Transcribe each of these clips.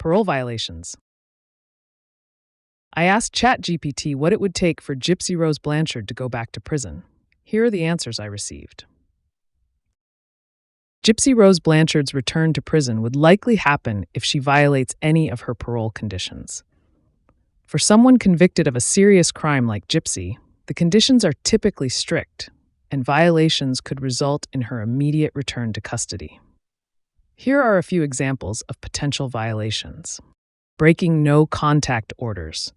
Parole Violations. I asked ChatGPT what it would take for Gypsy Rose Blanchard to go back to prison. Here are the answers I received. Gypsy Rose Blanchard's return to prison would likely happen if she violates any of her parole conditions. For someone convicted of a serious crime like Gypsy, the conditions are typically strict, and violations could result in her immediate return to custody. Here are a few examples of potential violations. Breaking no contact orders.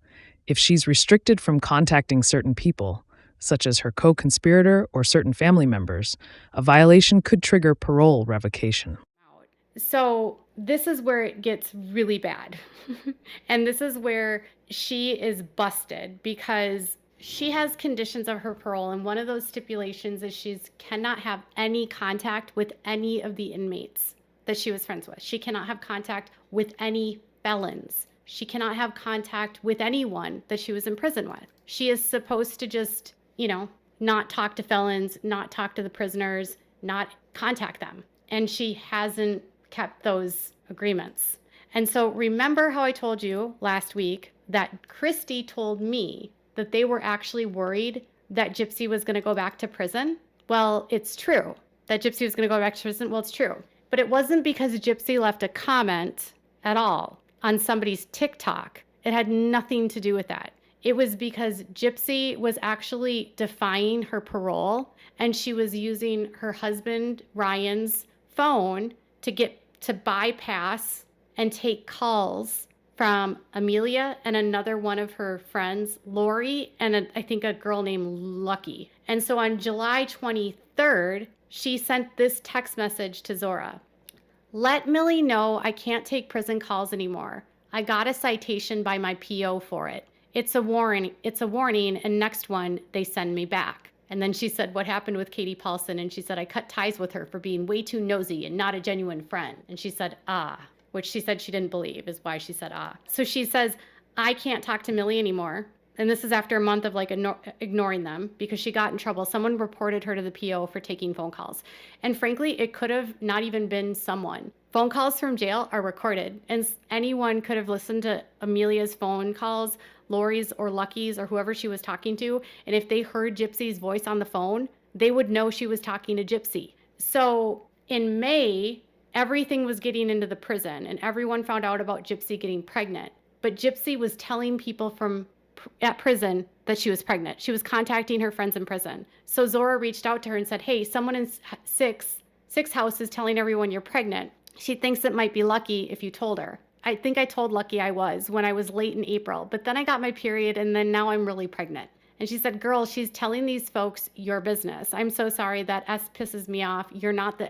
If she's restricted from contacting certain people, such as her co-conspirator or certain family members, a violation could trigger parole revocation. So this is where it gets really bad. And this is where she is busted because she has conditions of her parole. And one of those stipulations is she cannot have any contact with any of the inmates that she was friends with. She cannot have contact with any felons. She cannot have contact with anyone that she was in prison with. She is supposed to just, not talk to felons, not talk to the prisoners, not contact them. And she hasn't kept those agreements. And so remember how I told you last week that Christy told me that they were actually worried that Gypsy was going to go back to prison? Well, it's true that Gypsy was going to go back to prison. Well, it's true. But it wasn't because Gypsy left a comment at all on somebody's TikTok. It had nothing to do with that. It was because Gypsy was actually defying her parole, and she was using her husband Ryan's phone to bypass and take calls from Amelia and another one of her friends, Lori, and I think a girl named Lucky. And so on July 23rd, she sent this text message to Zora. Let Millie know I can't take prison calls anymore. I got a citation by my PO for it. It's a warning, and next one, they send me back. And then she said, what happened with Katie Paulson? And she said, I cut ties with her for being way too nosy and not a genuine friend. And she said, which she said she didn't believe is why she said, So she says, I can't talk to Millie anymore. And this is after a month of ignoring them because she got in trouble. Someone reported her to the PO for taking phone calls. And frankly, it could have not even been someone. Phone calls from jail are recorded, and anyone could have listened to Amelia's phone calls, Lori's or Lucky's or whoever she was talking to. And if they heard Gypsy's voice on the phone, they would know she was talking to Gypsy. So in May, everything was getting into the prison and everyone found out about Gypsy getting pregnant. But Gypsy was telling people at prison that she was pregnant. She was contacting her friends in prison. So Zora reached out to her and said, hey, someone in six house is telling everyone you're pregnant. She thinks it might be Lucky if you told her. I think I told Lucky I was when I was late in April, but then I got my period and then now I'm really pregnant. And she said, girl, she's telling these folks your business. I'm so sorry, that S pisses me off. You're not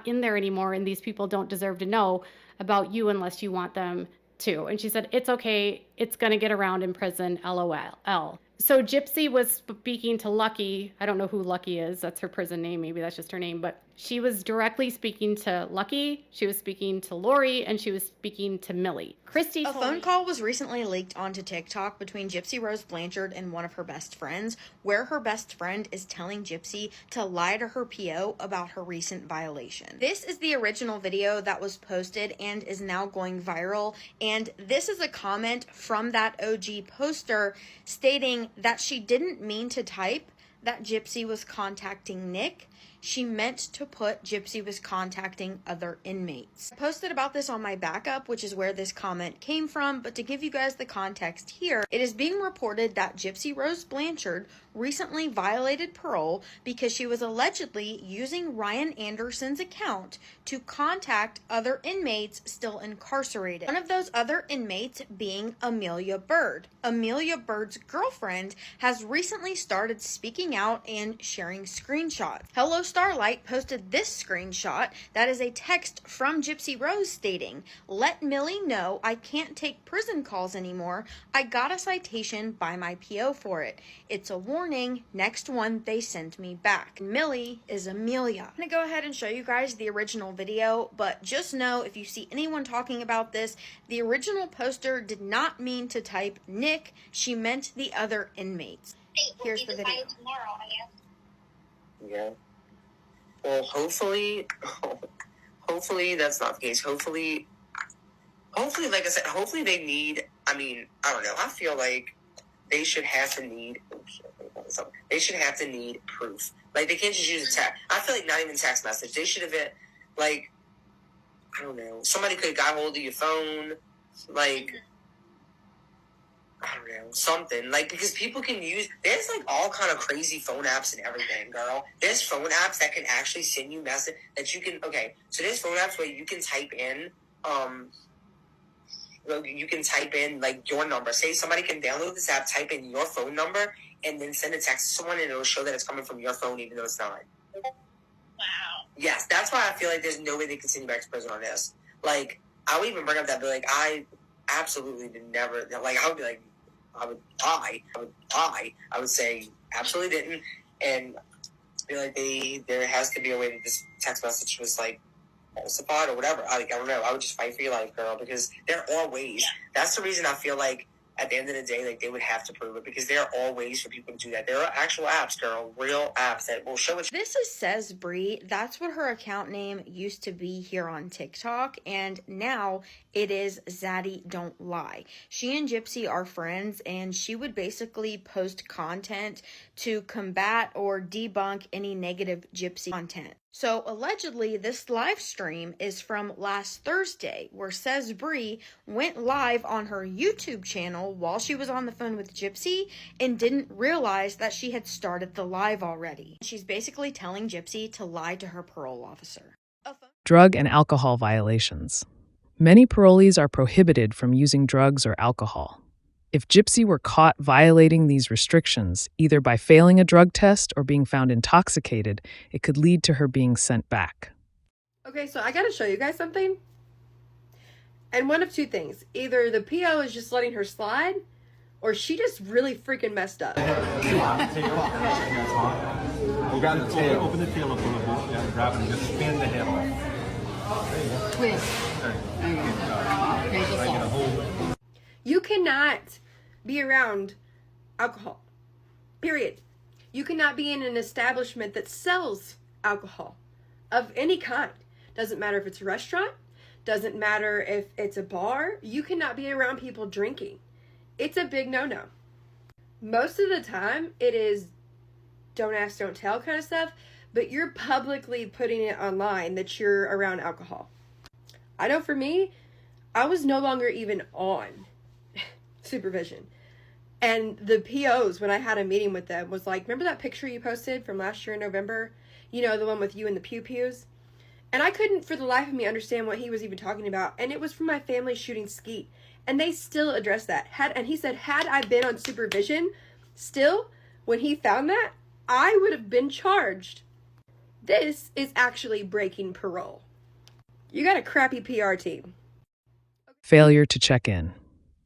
in there anymore, and these people don't deserve to know about you unless you want them to. And she said, it's okay. It's going to get around in prison, LOL. So Gypsy was speaking to Lucky. I don't know who Lucky is. That's her prison name. Maybe that's just her name. But she was directly speaking to Lucky. She was speaking to Lori, and she was speaking to Millie. Christy A phone call was recently leaked onto TikTok between Gypsy Rose Blanchard and one of her best friends, where her best friend is telling Gypsy to lie to her PO about her recent violation. This is the original video that was posted and is now going viral, and this is a comment from that OG poster stating that she didn't mean to type that Gypsy was contacting Nick. She meant to put Gypsy was contacting other inmates. I posted about this on my backup, which is where this comment came from, but to give you guys the context here, it is being reported that Gypsy Rose Blanchard recently violated parole because she was allegedly using Ryan Anderson's account to contact other inmates still incarcerated. One of those other inmates being Amelia Bird. Amelia Bird's girlfriend has recently started speaking out and sharing screenshots. Hello Starlight posted this screenshot that is a text from Gypsy Rose stating, let Millie know I can't take prison calls anymore. I got a citation by my PO for it. It's a warning. Next one, they sent me back. Millie is Amelia. I'm going to go ahead and show you guys the original video, but just know if you see anyone talking about this, the original poster did not mean to type Nick. She meant the other inmates. Here's the video. Tomorrow, I guess. Yeah. Well, hopefully that's not the case. Hopefully hopefully, like I said, hopefully they need, I mean, I don't know. I feel like they should have to need, they should have to need proof. Like, they can't just use a text. I feel like not even text message. They should have been, like, I don't know. Somebody could have got hold of your phone. Like, I don't know, something. Like, because people can use, there's like all kind of crazy phone apps and everything, girl. There's phone apps that can actually send you message that you can, okay, so there's phone apps where you can type in, like your number. Say somebody can download this app, type in your phone number, and then send a text to someone, and it'll show that it's coming from your phone, even though it's not. Wow. Yes, that's why I feel like there's no way they can send you back to prison on this. Like, I would even bring up that, but like, I absolutely did never, like, I would be like, I would lie. I would say absolutely didn't, and feel like there has to be a way that this text message was like falsified or whatever. I don't know. I would just fight for your life, girl, because there are ways. Yeah. That's the reason I feel like at the end of the day, like, they would have to prove it, because there are all ways for people to do that. There are actual apps, girl, real apps that will show it. This is Says Bree. That's what her account name used to be here on TikTok, and now it is Zaddy Don't Lie. She and Gypsy are friends, and she would basically post content to combat or debunk any negative Gypsy content. So allegedly, this live stream is from last Thursday, where Says Bree went live on her YouTube channel while she was on the phone with Gypsy and didn't realize that she had started the live already. She's basically telling Gypsy to lie to her parole officer. Drug and alcohol violations. Many parolees are prohibited from using drugs or alcohol. If Gypsy were caught violating these restrictions, either by failing a drug test or being found intoxicated, it could lead to her being sent back. Okay, so I gotta show you guys something. And one of two things. Either the PO is just letting her slide, or she just really freaking messed up. We got the tail. Open the tail up a little bit. Yeah, grab it and just spin the head off. Twist. You cannot be around alcohol. Period. You cannot be in an establishment that sells alcohol of any kind. Doesn't matter if it's a restaurant. Doesn't matter if it's a bar. You cannot be around people drinking. It's a big no-no. Most of the time, it is don't ask, don't tell kind of stuff, but you're publicly putting it online that you're around alcohol. I know for me, I was no longer even on supervision. And the POs, when I had a meeting with them, was like, remember that picture you posted from last year in November? You know, the one with you and the pew-pews? And I couldn't for the life of me understand what he was even talking about. And it was from my family shooting skeet. And they still addressed that. And he said, had I been on supervision, still, when he found that, I would have been charged. This is actually breaking parole. You got a crappy PR team. Failure to check in.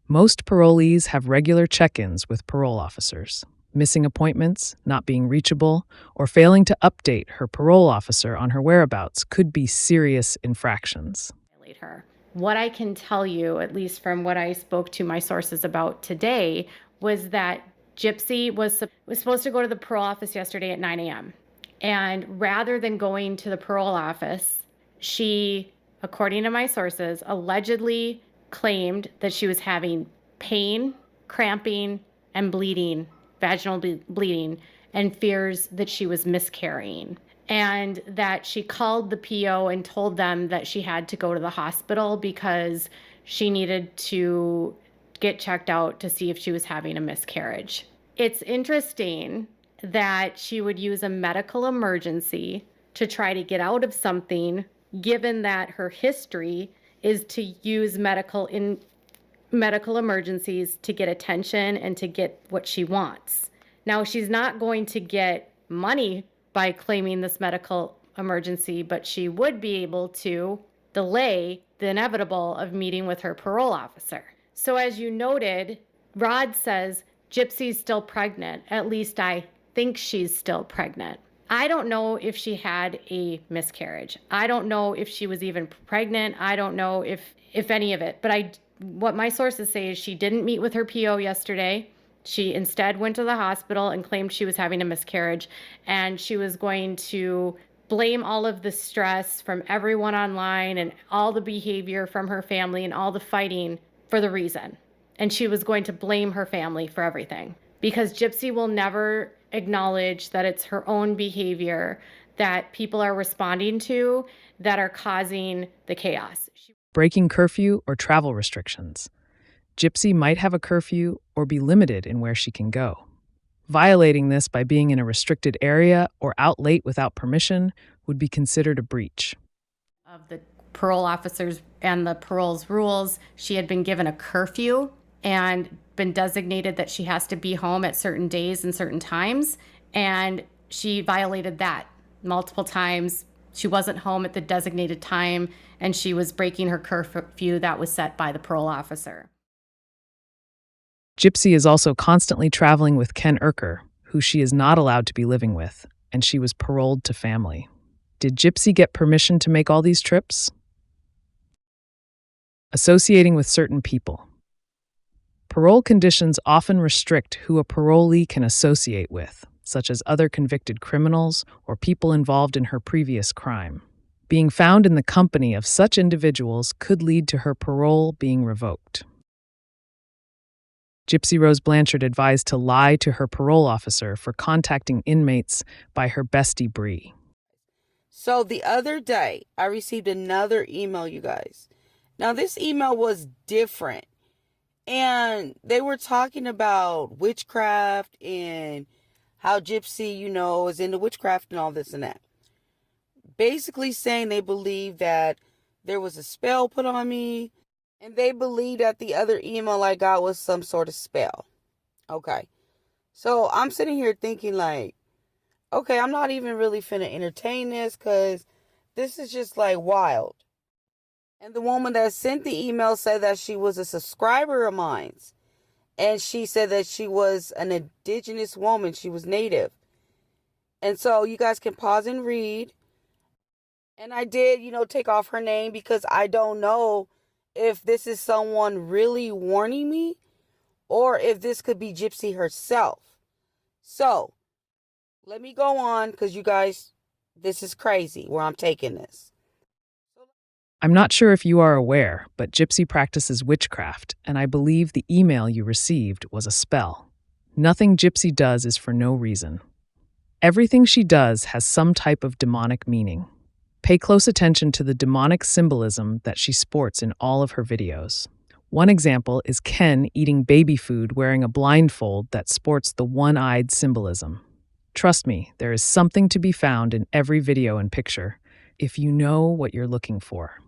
Most parolees have regular check-ins with parole officers. Missing appointments, not being reachable, or failing to update her parole officer on her whereabouts could be serious infractions. Her. What I can tell you, at least from what I spoke to my sources about today, was that Gypsy was supposed to go to the parole office yesterday at 9 a.m. And rather than going to the parole office, she, according to my sources, allegedly claimed that she was having pain, cramping, and bleeding, vaginal bleeding, and fears that she was miscarrying. And that she called the PO and told them that she had to go to the hospital because she needed to get checked out to see if she was having a miscarriage. It's interesting that she would use a medical emergency to try to get out of something, given that her history is to use medical emergencies to get attention and to get what she wants. Now, she's not going to get money by claiming this medical emergency, but she would be able to delay the inevitable of meeting with her parole officer. So as you noted, Rod says Gypsy's still pregnant. At least I think she's still pregnant. I don't know if she had a miscarriage. I don't know if she was even pregnant. I don't know if any of it. But what my sources say is she didn't meet with her PO yesterday. She instead went to the hospital and claimed she was having a miscarriage, and she was going to blame all of the stress from everyone online and all the behavior from her family and all the fighting for the reason. And she was going to blame her family for everything, because Gypsy will never acknowledge that it's her own behavior that people are responding to that are causing the chaos. Breaking curfew or travel restrictions. Gypsy might have a curfew or be limited in where she can go. Violating this by being in a restricted area or out late without permission would be considered a breach. Of the parole officers and the parole's rules, she had been given a curfew and been designated that she has to be home at certain days and certain times, and she violated that multiple times. She wasn't home at the designated time, and she was breaking her curfew that was set by the parole officer. Gypsy is also constantly traveling with Ken Urker, who she is not allowed to be living with, and she was paroled to family. Did Gypsy get permission to make all these trips? Associating with certain people. Parole conditions often restrict who a parolee can associate with, such as other convicted criminals or people involved in her previous crime. Being found in the company of such individuals could lead to her parole being revoked. Gypsy Rose Blanchard advised to lie to her parole officer for contacting inmates by her bestie Bree. So the other day, I received another email, you guys. Now, this email was different. And they were talking about witchcraft and how Gypsy, is into witchcraft and all this and that. Basically saying they believe that there was a spell put on me. And they believe that the other email I got was some sort of spell. Okay. So I'm sitting here thinking like, okay, I'm not even really finna entertain this because this is just like wild. And the woman that sent the email said that she was a subscriber of mine. And she said that she was an indigenous woman. She was native. And so you guys can pause and read. And I did, take off her name because I don't know if this is someone really warning me or if this could be Gypsy herself. So, let me go on because you guys, this is crazy where I'm taking this. I'm not sure if you are aware, but Gypsy practices witchcraft, and I believe the email you received was a spell. Nothing Gypsy does is for no reason. Everything she does has some type of demonic meaning. Pay close attention to the demonic symbolism that she sports in all of her videos. One example is Ken eating baby food wearing a blindfold that sports the one-eyed symbolism. Trust me, there is something to be found in every video and picture, if you know what you're looking for.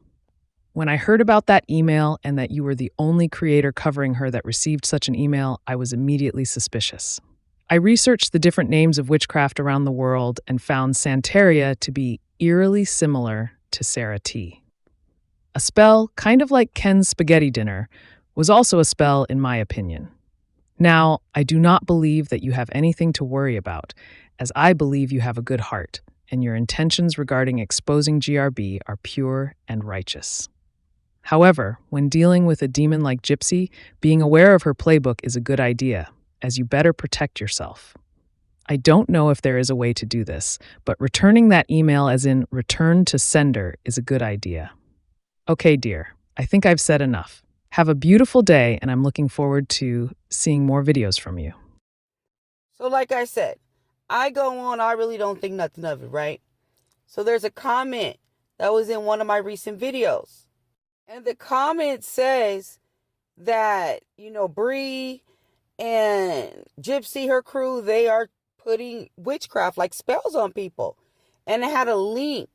When I heard about that email and that you were the only creator covering her that received such an email, I was immediately suspicious. I researched the different names of witchcraft around the world and found Santeria to be eerily similar to Sarah T. A spell, kind of like Ken's spaghetti dinner, was also a spell in my opinion. Now, I do not believe that you have anything to worry about, as I believe you have a good heart, and your intentions regarding exposing GRB are pure and righteous. However, when dealing with a demon like Gypsy, being aware of her playbook is a good idea, as you better protect yourself. I don't know if there is a way to do this, but returning that email as in return to sender is a good idea. Okay, dear, I think I've said enough. Have a beautiful day, and I'm looking forward to seeing more videos from you. So like I said, I go on, I really don't think nothing of it, right? So there's a comment that was in one of my recent videos. And the comment says that, Bree and Gypsy, her crew, they are putting witchcraft, like spells on people. And it had a link.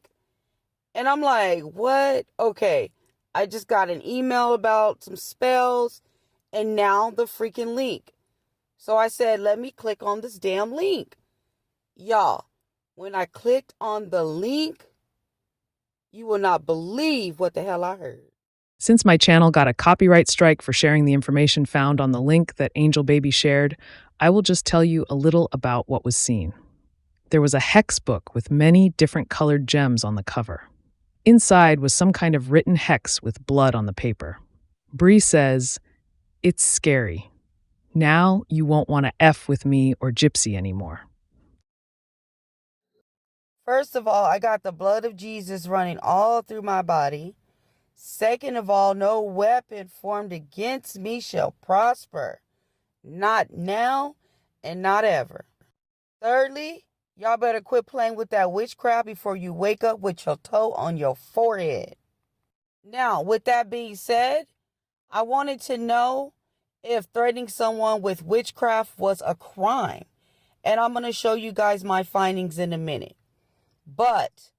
And I'm like, what? Okay, I just got an email about some spells and now the freaking link. So I said, let me click on this damn link. Y'all, when I clicked on the link, you will not believe what the hell I heard. Since my channel got a copyright strike for sharing the information found on the link that Angel Baby shared, I will just tell you a little about what was seen. There was a hex book with many different colored gems on the cover. Inside was some kind of written hex with blood on the paper. Bree says, "It's scary. Now you won't want to F with me or Gypsy anymore." First of all, I got the blood of Jesus running all through my body. Second of all, no weapon formed against me shall prosper. Not now and not ever. Thirdly, y'all better quit playing with that witchcraft before you wake up with your toe on your forehead. Now, with that being said, I wanted to know if threatening someone with witchcraft was a crime. And I'm going to show you guys my findings in a minute. But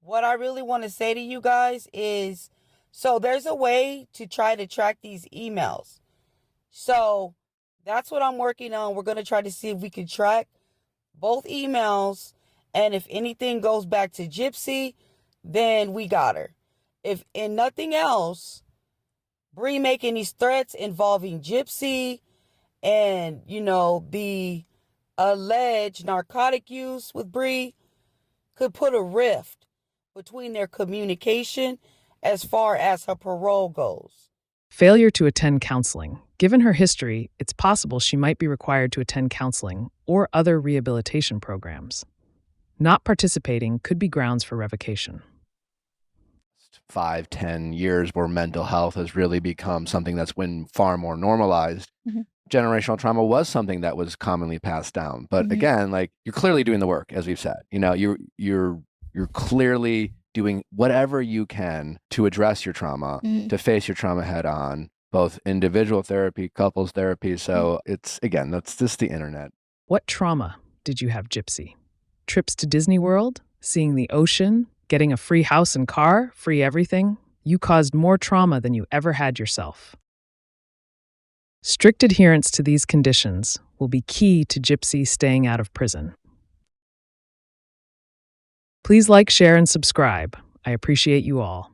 what I really want to say to you guys is, so there's a way to try to track these emails. So that's what I'm working on. We're going to try to see if we can track both emails. And if anything goes back to Gypsy, then we got her. If in nothing else, Bree making these threats involving Gypsy and, the alleged narcotic use with Bree could put a rift between their communication as far as her parole goes. Failure to attend counseling. Given her history, it's possible she might be required to attend counseling or other rehabilitation programs. Not participating could be grounds for revocation. 5-10 years where mental health has really become something that's been far more normalized. Generational trauma was something that was commonly passed down, but again, like, you're clearly doing the work, as we've said. You're clearly doing whatever you can to address your trauma, to face your trauma head on, both individual therapy, couples therapy. So it's, again, that's just the internet. What trauma did you have, Gypsy? Trips to Disney World? Seeing the ocean? Getting a free house and car? Free everything? You caused more trauma than you ever had yourself. Strict adherence to these conditions will be key to Gypsy staying out of prison. Please like, share, and subscribe. I appreciate you all.